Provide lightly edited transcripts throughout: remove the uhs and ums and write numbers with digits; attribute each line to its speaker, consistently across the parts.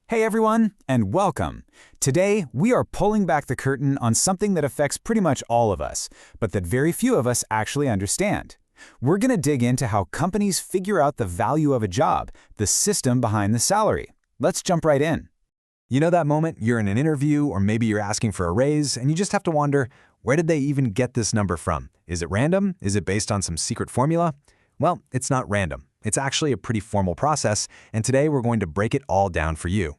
Speaker 1: Hey everyone, and welcome. Today, we are pulling back the curtain on something that affects pretty much all of us, but that very few of us actually understand. We're going to dig into how companies figure out the value of a job, the system behind the salary. Let's jump right in. You know that moment you're in an interview or maybe you're asking for a raise and you just have to wonder, where did they even get this number from? Is it random? Is it based on some secret formula? Well, it's not random. It's actually a pretty formal process, and today we're going to break it all down for you.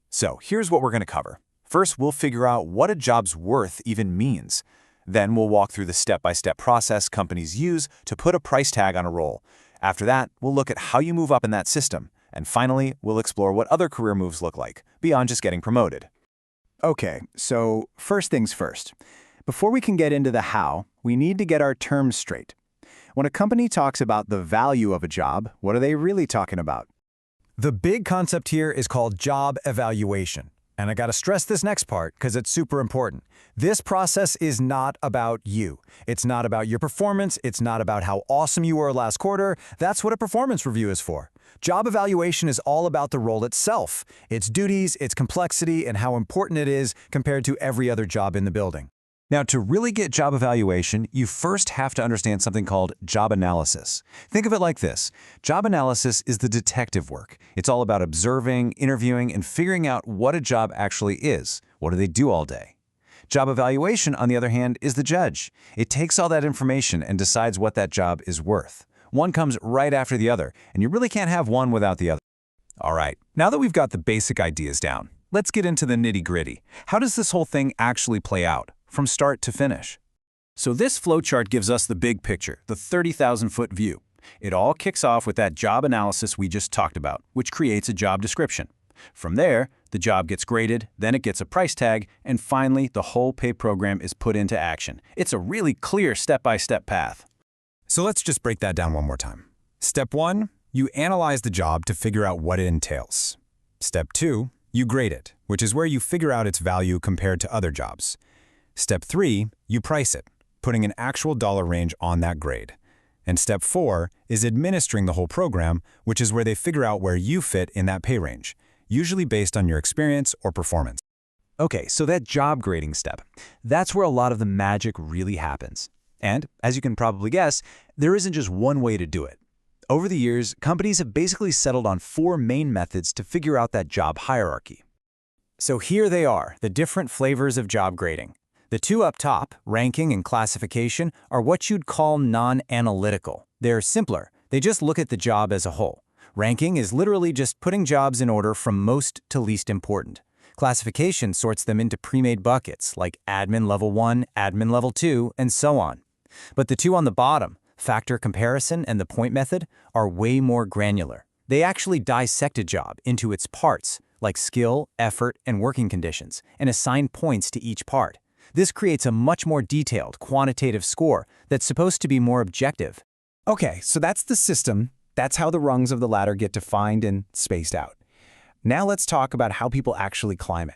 Speaker 1: So here's what we're going to cover. First, we'll figure out what a job's worth even means. Then we'll walk through the step-by-step process companies use to put a price tag on a role. After that, we'll look at how you move up in that system. And finally, we'll explore what other career moves look like, beyond just getting promoted.
Speaker 2: Okay, so first things first. Before we can get into the how, we need to get our terms straight. When a company talks about the value of a job, what are they really talking about?
Speaker 1: The big concept here is called job evaluation. And I gotta stress this next part because it's super important. This process is not about you. It's not about your performance. It's not about how awesome you were last quarter. That's what a performance review is for. Job evaluation is all about the role itself, its duties, its complexity, and how important it is compared to every other job in the building. Now, to really get job evaluation, you first have to understand something called job analysis. Think of it like this. Job analysis is the detective work. It's all about observing, interviewing, and figuring out what a job actually is. What do they do all day? Job evaluation, on the other hand, is the judge. It takes all that information and decides what that job is worth. One comes right after the other, and you really can't have one without the other. All right, now that we've got the basic ideas down, let's get into the nitty-gritty. How does this whole thing actually play out, from start to finish? So this flowchart gives us the big picture, the 30,000-foot view. It all kicks off with that job analysis we just talked about, which creates a job description. From there, the job gets graded, then it gets a price tag, and finally, the whole pay program is put into action. It's a really clear step-by-step path. So let's just break that down one more time. Step 1, you analyze the job to figure out what it entails. Step 2, you grade it, which is where you figure out its value compared to other jobs. Step 3, you price it, putting an actual dollar range on that grade. And Step 4 is administering the whole program, which is where they figure out where you fit in that pay range, usually based on your experience or performance. Okay, so that job grading step, that's where a lot of the magic really happens. And, as you can probably guess, there isn't just one way to do it. Over the years, companies have basically settled on 4 main methods to figure out that job hierarchy. So here they are, the different flavors of job grading. The 2 up top, ranking and classification, are what you'd call non-analytical. They're simpler. They just look at the job as a whole. Ranking is literally just putting jobs in order from most to least important. Classification sorts them into pre-made buckets, like admin level 1, admin level 2, and so on. But the 2 on the bottom, factor comparison and the point method, are way more granular. They actually dissect a job into its parts, like skill, effort, and working conditions, and assign points to each part. This creates a much more detailed, quantitative score that's supposed to be more objective. Okay, so that's the system. That's how the rungs of the ladder get defined and spaced out. Now let's talk about how people actually climb it.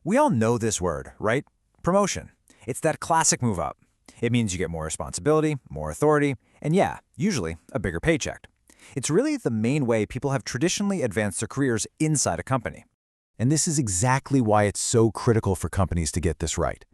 Speaker 1: We all know this word, right? Promotion. It's that classic move up. It means you get more responsibility, more authority, and yeah, usually a bigger paycheck. It's really the main way people have traditionally advanced their careers inside a company. And this is exactly why it's so critical for companies to get this right.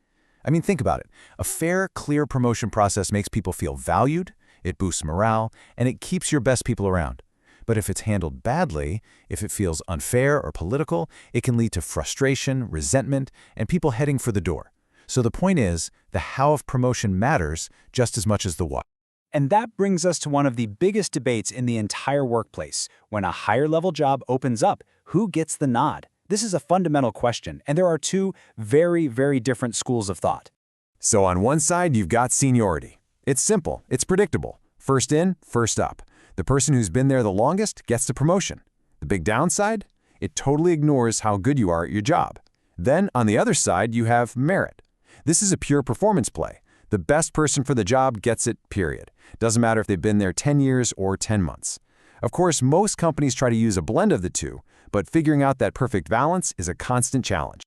Speaker 1: I mean, think about it. A fair, clear promotion process makes people feel valued, it boosts morale, and it keeps your best people around. But if it's handled badly, if it feels unfair or political, it can lead to frustration, resentment, and people heading for the door. So the point is, the how of promotion matters just as much as the what. And that brings us to one of the biggest debates in the entire workplace. When a higher-level job opens up, who gets the nod? This is a fundamental question, and there are 2 very, very different schools of thought. So on one side, you've got seniority. It's simple. It's predictable. First in, first up. The person who's been there the longest gets the promotion. The big downside? It totally ignores how good you are at your job. Then, on the other side, you have merit. This is a pure performance play. The best person for the job gets it, period. Doesn't matter if they've been there 10 years or 10 months. Of course, most companies try to use a blend of the 2, but figuring out that perfect balance is a constant challenge.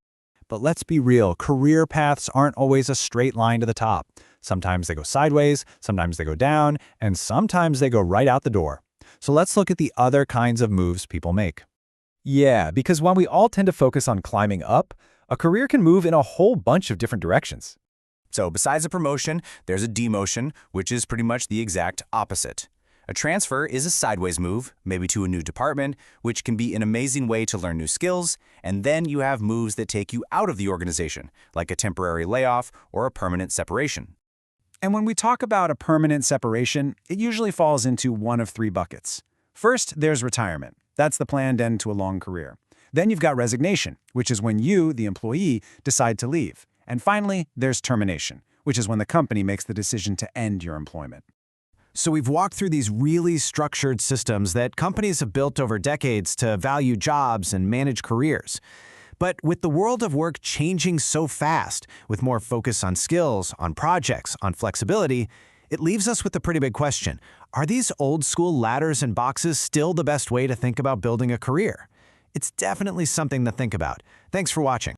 Speaker 1: But let's be real, career paths aren't always a straight line to the top. Sometimes they go sideways, sometimes they go down, and sometimes they go right out the door. So let's look at the other kinds of moves people make.
Speaker 3: Yeah, because while we all tend to focus on climbing up, a career can move in a whole bunch of different directions.
Speaker 4: So besides a promotion, there's a demotion, which is pretty much the exact opposite. A transfer is a sideways move, maybe to a new department, which can be an amazing way to learn new skills, and then you have moves that take you out of the organization, like a temporary layoff or a permanent separation.
Speaker 1: And when we talk about a permanent separation, it usually falls into one of three buckets. First, there's retirement. That's the planned end to a long career. Then you've got resignation, which is when you, the employee, decide to leave. And finally, there's termination, which is when the company makes the decision to end your employment. So we've walked through these really structured systems that companies have built over decades to value jobs and manage careers. But with the world of work changing so fast, with more focus on skills, on projects, on flexibility, it leaves us with a pretty big question. Are these old-school ladders and boxes still the best way to think about building a career? It's definitely something to think about. Thanks for watching.